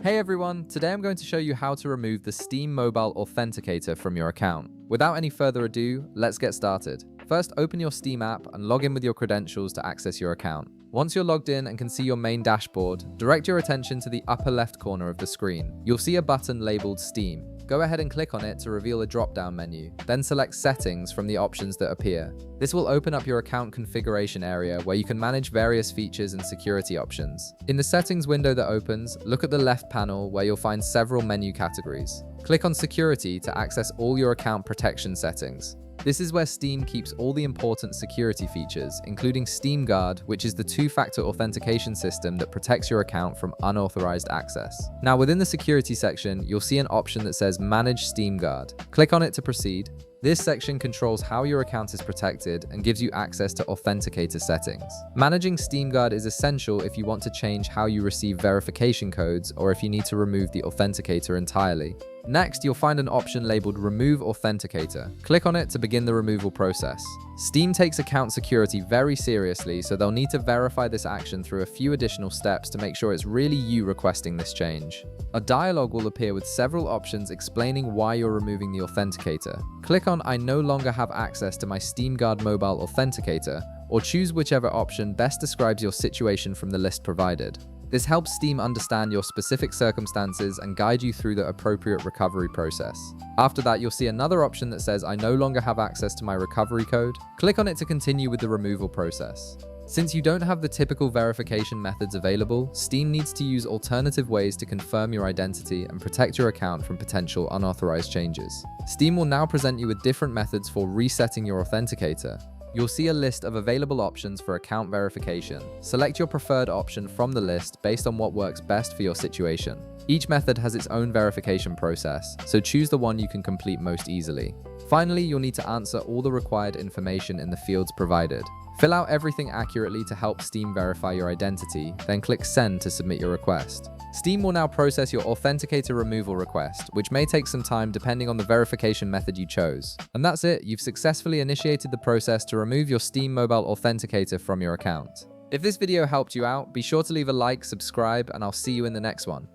Hey everyone, today I'm going to show you how to remove the Steam Mobile Authenticator from your account. Without any further ado, let's get started. First, open your Steam app and log in with your credentials to access your account. Once you're logged in and can see your main dashboard, direct your attention to the upper left corner of the screen. You'll see a button labeled Steam. Go ahead and click on it to reveal a drop-down menu, then select Settings from the options that appear. This will open up your account configuration area where you can manage various features and security options. In the settings window that opens, look at the left panel where you'll find several menu categories. Click on Security to access all your account protection settings. This is where Steam keeps all the important security features, including Steam Guard, which is the two-factor authentication system that protects your account from unauthorized access. Now, within the security section, you'll see an option that says Manage Steam Guard. Click on it to proceed. This section controls how your account is protected and gives you access to Authenticator settings. Managing Steam Guard is essential if you want to change how you receive verification codes or if you need to remove the Authenticator entirely. Next, you'll find an option labeled Remove Authenticator. Click on it to begin the removal process. Steam takes account security very seriously, so they'll need to verify this action through a few additional steps to make sure it's really you requesting this change. A dialog will appear with several options explaining why you're removing the Authenticator. Click on I no longer have access to my Steam Guard Mobile Authenticator, or choose whichever option best describes your situation from the list provided. This helps Steam understand your specific circumstances and guide you through the appropriate recovery process. After that, you'll see another option that says I no longer have access to my recovery code. Click on it to continue with the removal process. Since you don't have the typical verification methods available, Steam needs to use alternative ways to confirm your identity and protect your account from potential unauthorized changes. Steam will now present you with different methods for resetting your authenticator. You'll see a list of available options for account verification. Select your preferred option from the list based on what works best for your situation. Each method has its own verification process, so choose the one you can complete most easily. Finally, you'll need to answer all the required information in the fields provided. Fill out everything accurately to help Steam verify your identity, then click Send to submit your request. Steam will now process your Authenticator removal request, which may take some time depending on the verification method you chose. And that's it, you've successfully initiated the process to remove your Steam Mobile Authenticator from your account. If this video helped you out, be sure to leave a like, subscribe, and I'll see you in the next one.